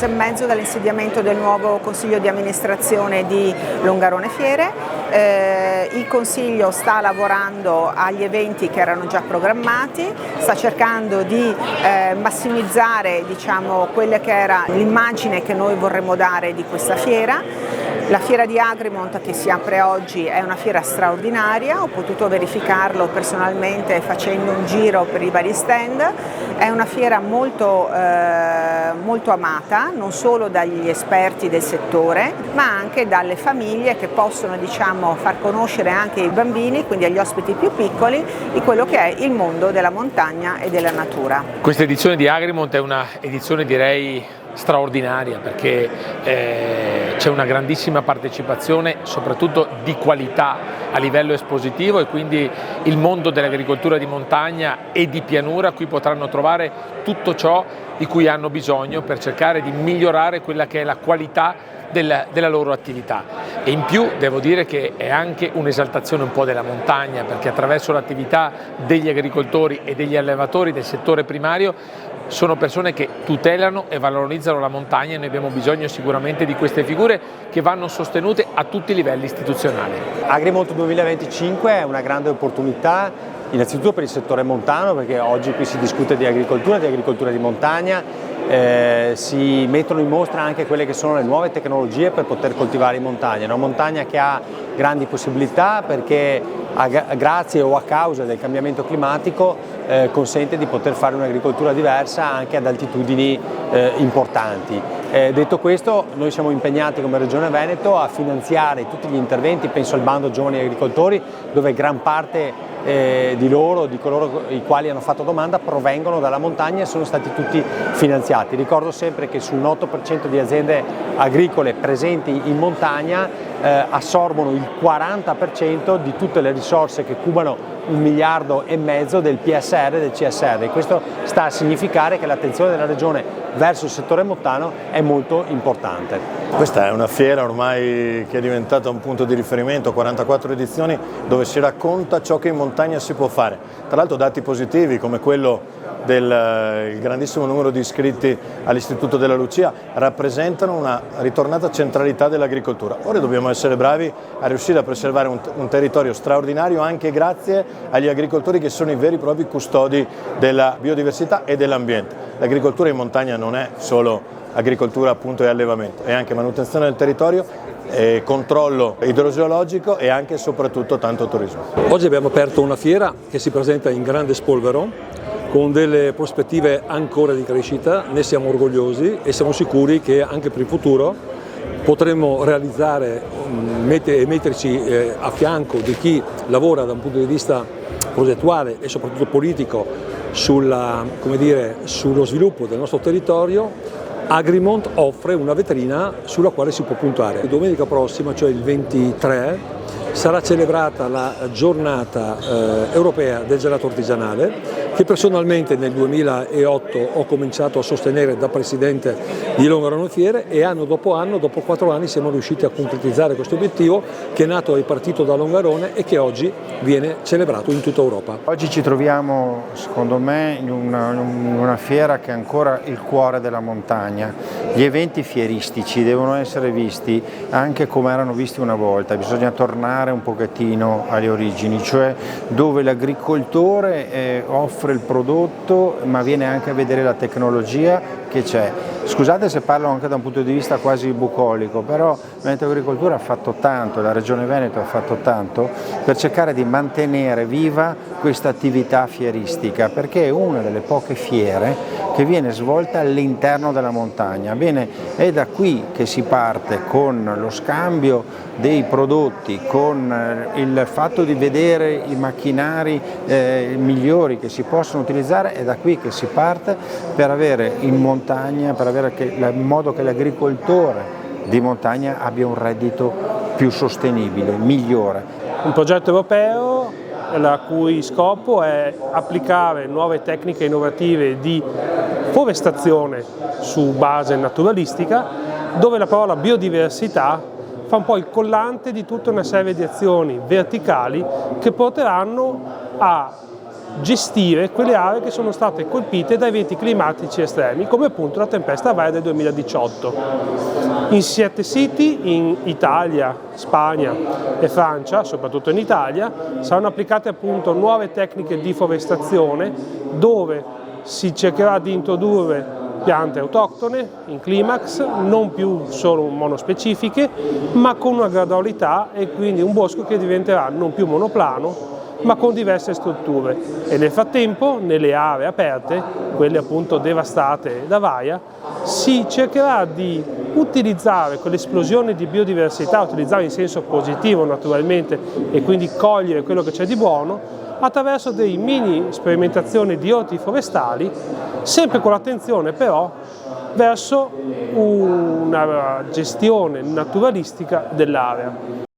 mese e mezzo dall'insediamento del nuovo Consiglio di amministrazione di Longarone Fiere. Il Consiglio sta lavorando agli eventi che erano già programmati, sta cercando di massimizzare, diciamo, quella che era l'immagine che noi vorremmo dare di questa fiera. La fiera di Agrimont che si apre oggi è una fiera straordinaria, ho potuto verificarlo personalmente facendo un giro per i vari stand, è una fiera molto amata non solo dagli esperti del settore ma anche dalle famiglie che possono, diciamo, far conoscere anche ai bambini, quindi agli ospiti più piccoli, di quello che è il mondo della montagna e della natura. Questa edizione di Agrimont è una edizione, direi, straordinaria perché c'è una grandissima partecipazione, soprattutto di qualità a livello espositivo, e quindi il mondo dell'agricoltura di montagna e di pianura qui potranno trovare tutto ciò di cui hanno bisogno per cercare di migliorare quella che è la qualità della loro attività. E in più devo dire che è anche un'esaltazione un po' della montagna, perché attraverso l'attività degli agricoltori e degli allevatori del settore primario sono persone che tutelano e valorizzano la montagna, e noi abbiamo bisogno sicuramente di queste figure che vanno sostenute a tutti i livelli istituzionali. Agrimont 2025 è una grande opportunità innanzitutto per il settore montano, perché oggi qui si discute di agricoltura di montagna, si mettono in mostra anche quelle che sono le nuove tecnologie per poter coltivare in montagna, una montagna che ha grandi possibilità perché grazie o a causa del cambiamento climatico consente di poter fare un'agricoltura diversa anche ad altitudini importanti. Detto questo, noi siamo impegnati come Regione Veneto a finanziare tutti gli interventi, penso al bando Giovani Agricoltori, dove gran parte di coloro i quali hanno fatto domanda provengono dalla montagna e sono stati tutti finanziati. Ricordo sempre che sul 8% di aziende agricole presenti in montagna assorbono il 40% di tutte le risorse che cubano 1,5 miliardi del PSR e del CSR, e questo sta a significare che l'attenzione della Regione verso il settore montano è molto importante. Questa è una fiera ormai che è diventata un punto di riferimento, 44 edizioni dove si racconta ciò che in montagna si può fare. Tra l'altro dati positivi come quello del grandissimo numero di iscritti all'Istituto della Lucia rappresentano una ritornata centralità dell'agricoltura. Ora dobbiamo essere bravi a riuscire a preservare un territorio straordinario anche grazie agli agricoltori che sono i veri e propri custodi della biodiversità e dell'ambiente. L'agricoltura in montagna non è solo agricoltura appunto e allevamento, è anche manutenzione del territorio, controllo idrogeologico e anche e soprattutto tanto turismo. Oggi abbiamo aperto una fiera che si presenta in grande spolvero, con delle prospettive ancora di crescita, ne siamo orgogliosi e siamo sicuri che anche per il futuro potremo realizzare e metterci a fianco di chi lavora da un punto di vista progettuale e soprattutto politico sullo sviluppo del nostro territorio. Agrimont offre una vetrina sulla quale si può puntare. Domenica prossima, cioè il 23, sarà celebrata la giornata europea del gelato artigianale, che personalmente nel 2008 ho cominciato a sostenere da presidente di Longarone Fiere, e anno, dopo 4 anni, siamo riusciti a concretizzare questo obiettivo che è nato e partito da Longarone e che oggi viene celebrato in tutta Europa. Oggi ci troviamo, secondo me, in una fiera che è ancora il cuore della montagna. Gli eventi fieristici devono essere visti anche come erano visti una volta, bisogna tornare un pochettino alle origini, cioè dove l'agricoltore offre il prodotto ma viene anche a vedere la tecnologia che c'è. Scusate se parlo anche da un punto di vista quasi bucolico, però Veneto Agricoltura ha fatto tanto, la Regione Veneto ha fatto tanto per cercare di mantenere viva questa attività fieristica, perché è una delle poche fiere che viene svolta all'interno della montagna. Bene, è da qui che si parte con lo scambio dei prodotti, con il fatto di vedere i macchinari migliori che si possono utilizzare, è da qui che si parte per avere in montagna, per avere in modo che l'agricoltore di montagna abbia un reddito più sostenibile, migliore. Un progetto europeo la cui scopo è applicare nuove tecniche innovative di forestazione su base naturalistica, dove la parola biodiversità fa un po' il collante di tutta una serie di azioni verticali che porteranno a gestire quelle aree che sono state colpite da eventi climatici estremi, come appunto la tempesta Vaia del 2018. In 7 siti in Italia, Spagna e Francia, soprattutto in Italia, saranno applicate appunto nuove tecniche di forestazione dove si cercherà di introdurre piante autoctone in climax, non più solo monospecifiche, ma con una gradualità, e quindi un bosco che diventerà non più monoplano, ma con diverse strutture. E nel frattempo, nelle aree aperte, quelle appunto devastate da Vaia, si cercherà di utilizzare quell'esplosione di biodiversità, utilizzare in senso positivo naturalmente, e quindi cogliere quello che c'è di buono, attraverso dei mini sperimentazioni di orti forestali, sempre con l'attenzione però verso una gestione naturalistica dell'area.